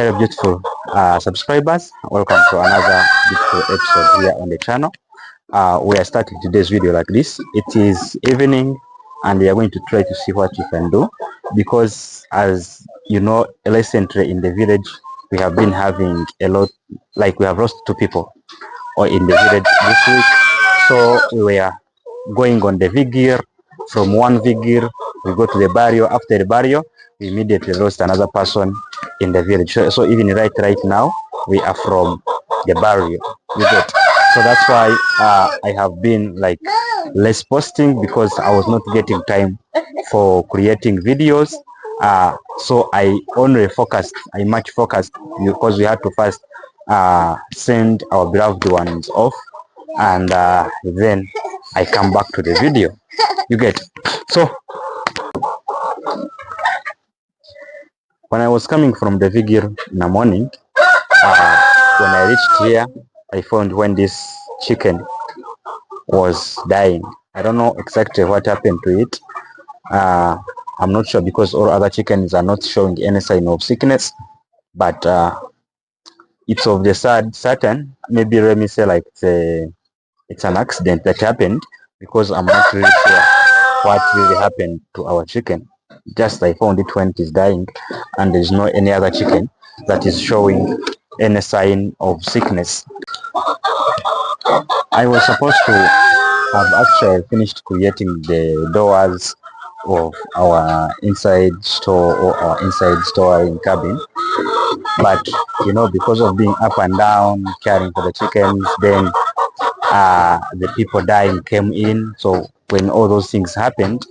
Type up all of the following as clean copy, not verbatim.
Hello beautiful subscribers, welcome to another beautiful episode here on the channel. We are starting today's video like this. It is evening and we are going to try to see what we can do, because as you know, recently in the village we have been having a lot, like we have lost 2 people or in the village this week. So we were going on the vigil. From one vigil we go to the burial. After the burial we immediately lost another person in the village. So even right now we are from the burial, you get. So that's why I have been like less posting, because I was not getting time for creating videos. So I much focused, because we had to first send our beloved ones off, and then I come back to the video, you get. So when I was coming from the vigil in the morning, when I reached here, I found when this chicken was dying. I don't know exactly what happened to it. I'm not sure, because all other chickens are not showing any sign of sickness, but it's of the certain, maybe let me say like it's an accident that happened, because I'm not really sure what really happened to our chicken. Just I found it when it is dying, and there's no any other chicken that is showing any sign of sickness. I was supposed to have actually finished creating the doors of our inside store or our inside storing cabin, but you know, because of being up and down caring for the chickens, then the people dying came in. So when all those things happened,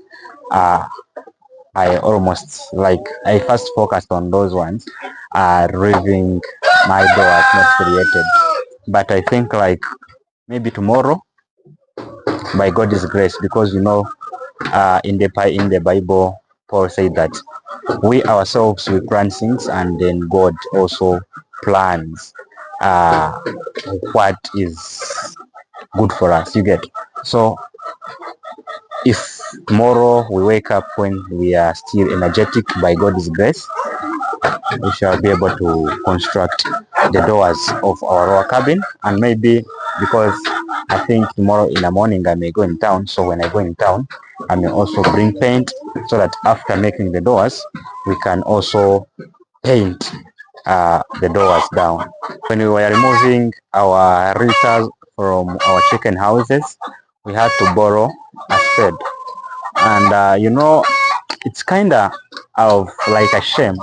I almost, like, I first focused on those ones, leaving my doors not created. But I think like maybe tomorrow, by God's grace, because you know, in the Bible, Paul said that we ourselves we plan things, and then God also plans what is good for us, you get. So if tomorrow we wake up when we are still energetic, by God's grace, we shall be able to construct the doors of our lower cabin. And maybe, because I think tomorrow in the morning I may go in town, so when I go in town I may also bring paint, so that after making the doors we can also paint the doors down. When we were removing our litters from our chicken houses, we had to borrow a spade, and you know, it's kind of like a shame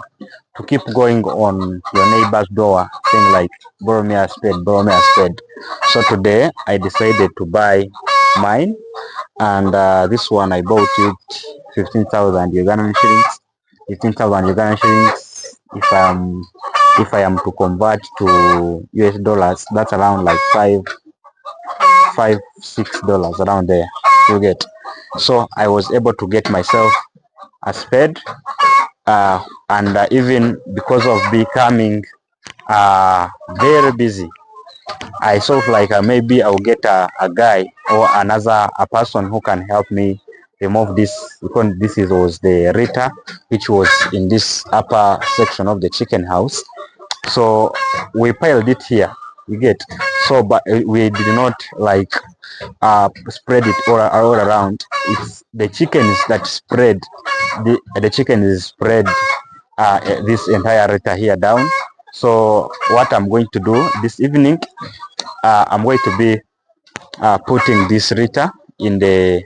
to keep going on your neighbor's door saying like, borrow me a spade, borrow me a spade. So today I decided to buy mine, and this one I bought it 15,000 Ugandan shillings. 15,000 Ugandan shillings, if I am to convert to US dollars, that's around like $6 around there, you get. So I was able to get myself a spade, and even because of becoming very busy, I thought like maybe I'll get a guy or a person who can help me remove this, because was the litter which was in this upper section of the chicken house. So we piled it here, you get. So but we did not like spread it all around. It's the chickens that spread, the chicken is spread this entire litter here down. So what I'm going to do this evening, I'm going to be putting this litter in the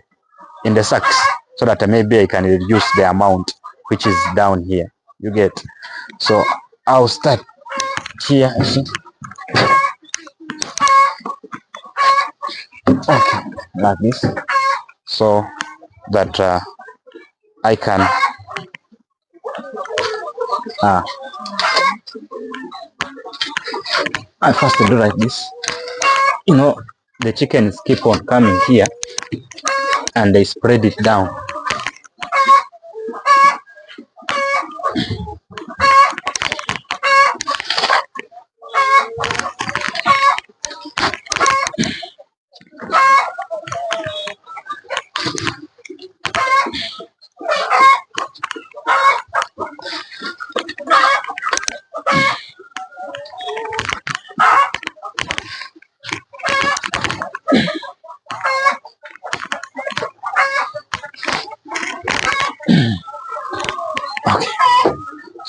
sacks, so that maybe I can reduce the amount which is down here, you get. So I'll start here. Okay, like this, so that I can I first do like this. You know, the chickens keep on coming here and they spread it down.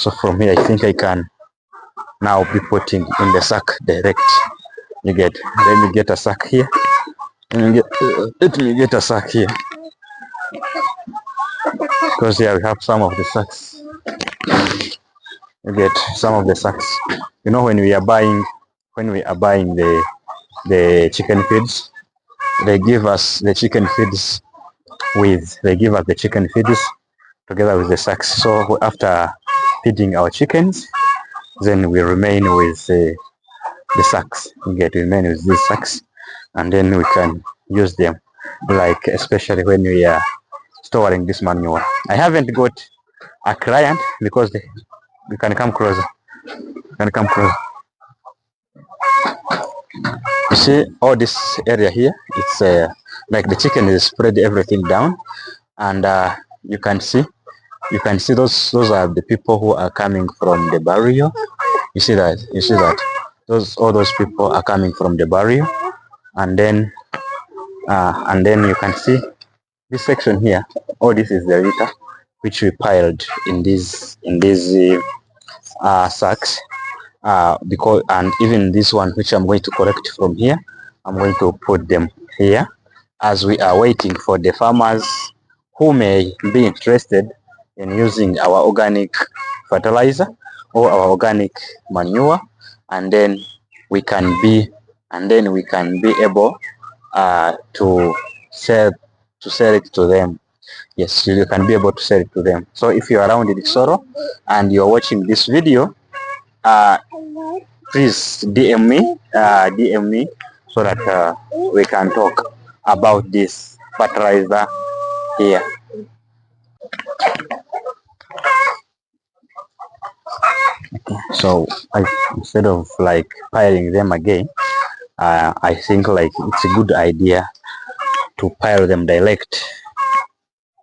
So from here, I think I can now be putting in the sack direct. You get. Let me get a sack here. Let me get a sack here, because here we have some of the sacks. You get some of the sacks. You know, when we are buying the chicken feeds, they give us the chicken feeds together with the sacks. So after feeding our chickens, then we remain with the sacks. We remain with these sacks, and then we can use them, like especially when we are storing this manure. I haven't got a client because we can come closer. You see all this area here, it's like the chicken is spread everything down, and you can see those are the people who are coming from the barrio. You see that all those people are coming from the barrio, and then you can see this section here. All this is the litter which we piled in these sacks, because, and even this one which I'm going to collect from here, I'm going to put them here as we are waiting for the farmers who may be interested in using our organic fertilizer or our organic manure, and then we can be able to sell it to them. Yes, you can be able to sell it to them. So if you're around in Kisoro and you're watching this video, please DM me so that we can talk about this fertilizer here. So instead of like piling them again, I think like it's a good idea to pile them direct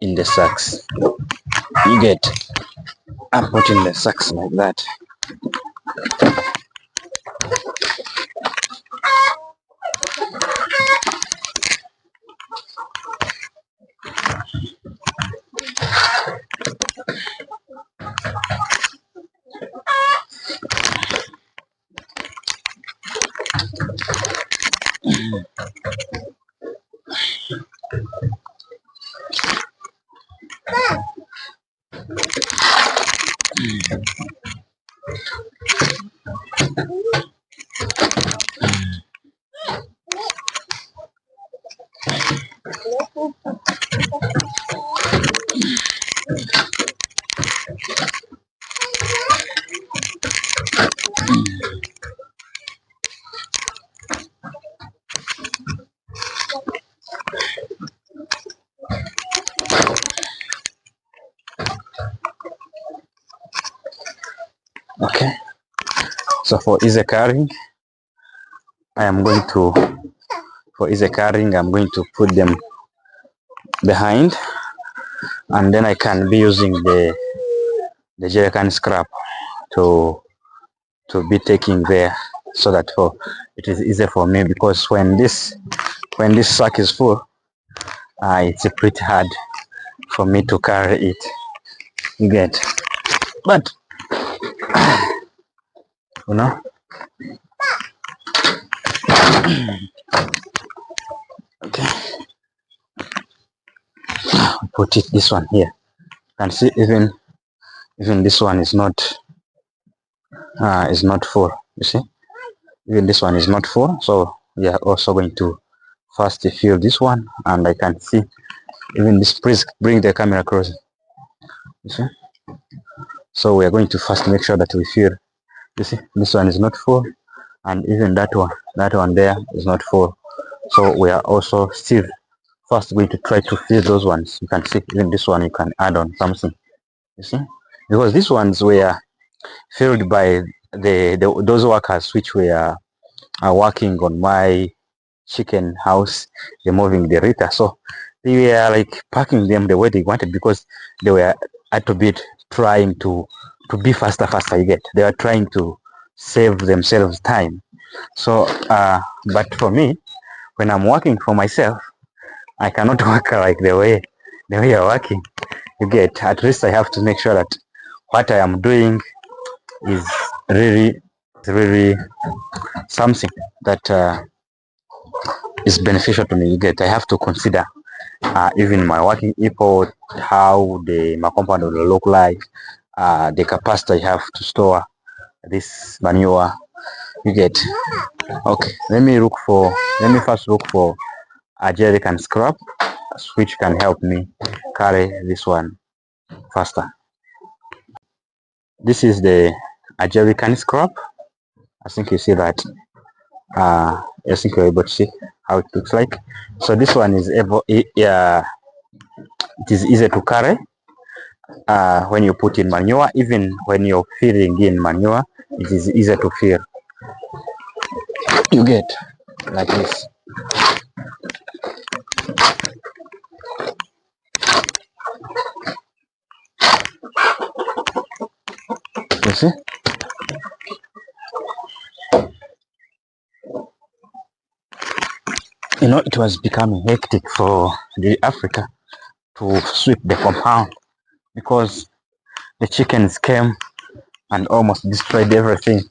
in the sacks. You get, I'm putting the sacks like that. Okay, so for easy carrying, I'm going to put them behind, and then I can be using the jerrycan scrap to be taking there, so that it is easy for me, because when this sack is full, it's pretty hard for me to carry it. You get, but you know. Okay, put this one here. You can see even this one is not full. You see, even this one is not full, so we are also going to first fill this one, and I can see even this. Please bring the camera closer. You see, so we are going to first make sure that we fill. You see, this one is not full, and even that one there is not full, so we are also still first going to try to fill those ones. You can see even this one you can add on something. You see, because these ones were filled by those workers which were working on my chicken house, removing the litter. So they were like packing them the way they wanted, because they were a little bit trying to be faster. You get, they were trying to save themselves time. So but for me, when I'm working for myself, I cannot work like the way you're working. You get, at least I have to make sure that what I am doing is really something that is beneficial to me. You get, I have to consider even my working people, how my compound will look like, the capacity I have to store this manure. You get. Okay, let me first look for a jerry can scrap, which can help me carry this one faster. This is the jerry can scrap. I think you see that. I think you're able to see how it looks like. So this one is it is easy to carry when you put in manure. Even when you're feeding in manure, it is easy to fill. You get like this. You see? You know, it was becoming hectic for the Africa to sweep the compound because the chickens came and almost destroyed everything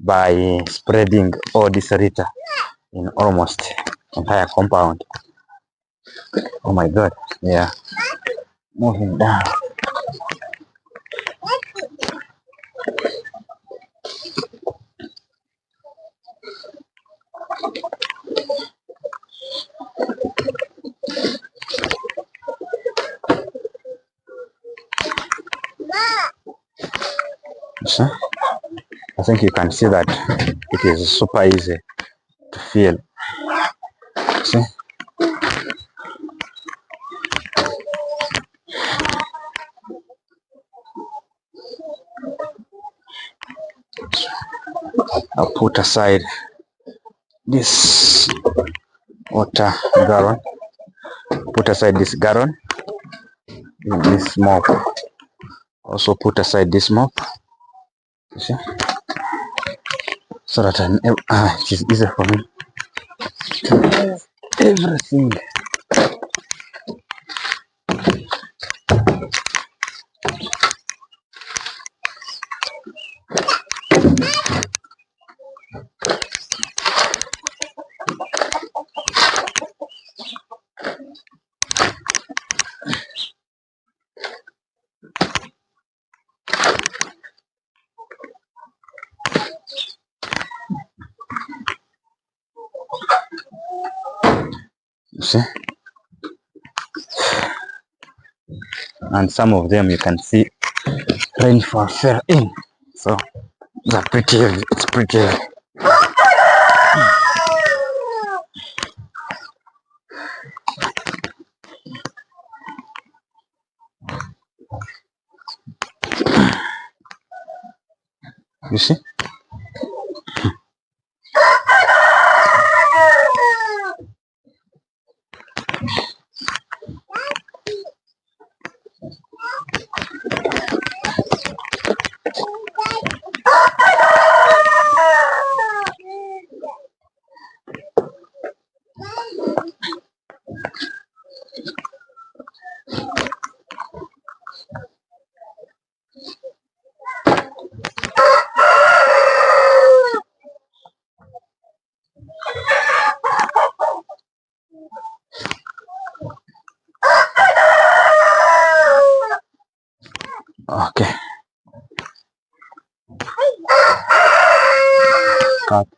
by spreading all this litter in almost entire compound. Oh my god, yeah. Moving down. So, I think you can see that it is super easy to fill. See? I'll put aside this water gallon. Put aside this gallon. This mop. Also put aside this mop. You see? So that it is easier for me to move everything. You see? And some of them you can see rainfall fell in. So they're pretty heavy. It's pretty heavy. You see? Okay. Cut.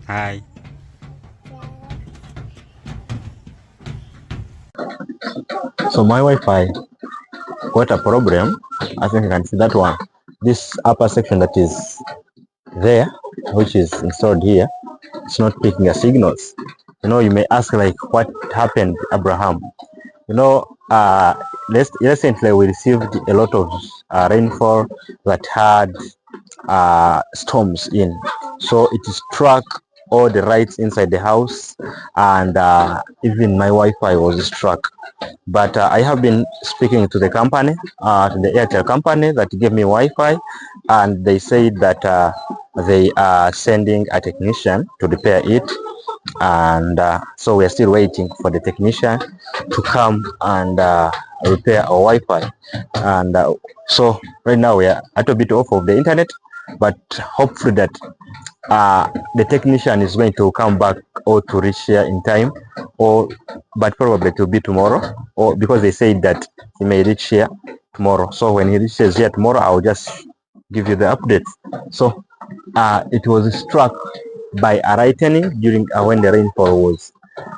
Hi. So my Wi-Fi got a problem. I think you can see that one. This upper section that is there, which is installed here, it's not picking a signals. You may ask like, what happened, Abraham? Recently we received a lot of rainfall that had storms in, so it struck all the lights inside the house, and even my Wi-Fi was struck. But I have been speaking to the company, to the Airtel company that gave me Wi-Fi, and they said that they are sending a technician to repair it, and so we are still waiting for the technician to come and repair our Wi-Fi. And so right now we are a little bit off of the internet, but hopefully that the technician is going to come back or to reach here in time, but probably it will be tomorrow, or because they said that he may reach here tomorrow. So when he reaches here tomorrow, I'll just give you the updates. So it was struck by a lightning during when the rainfall was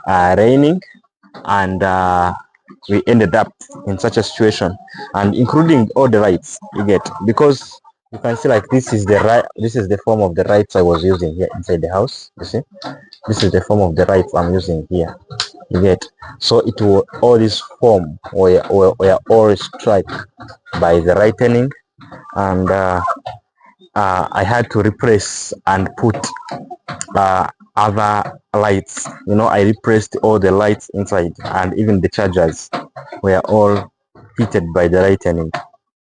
raining, and we ended up in such a situation, and including all the rights you get, because you can see like this is the form of the rights I was using here inside the house. You see, this is the form of the rights I'm using here, you get. So it will all this form were all struck by the lightning, and I had to replace and put other lights. I replaced all the lights inside, and even the chargers were all heated by the lightning,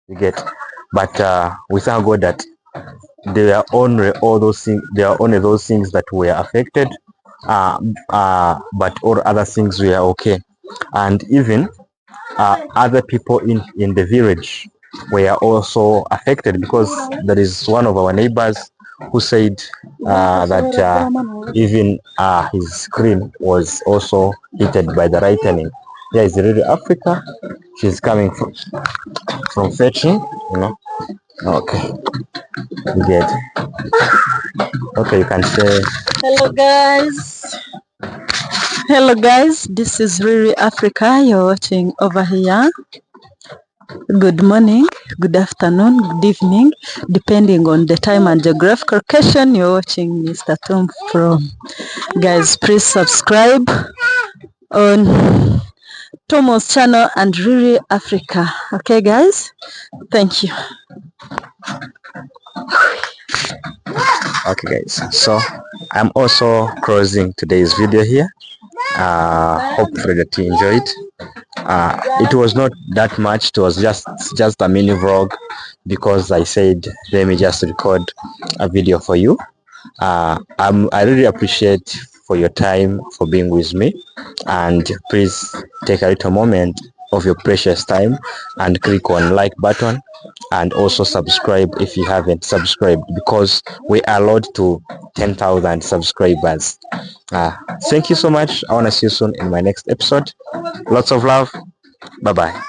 you get. But we thank God that there are only those things that were affected, but all other things were okay. And even other people in the village were also affected, because there is one of our neighbors who said that even his screen was also heated by the lightning. Here is really Africa. She's coming from fetching, Okay, you get. Okay, you can say. Hello guys, this is Riri Africa. You're watching over here. Good morning, good afternoon, good evening, depending on the time and geographical location you're watching Mr. Tom from. Guys, please subscribe on Tomo's channel and Riri Africa. Okay guys, thank you. Okay guys, so I'm also closing today's video here. Hopefully that you enjoyed. It was not that much, it was just a mini vlog, because I said let me just record a video for you. I really appreciate for your time, for being with me, and please take a little moment of your precious time and click on like button, and also subscribe if you haven't subscribed, because we are allowed to 10,000 subscribers. Thank you so much. I want to see you soon in my next episode. Lots of love. Bye bye.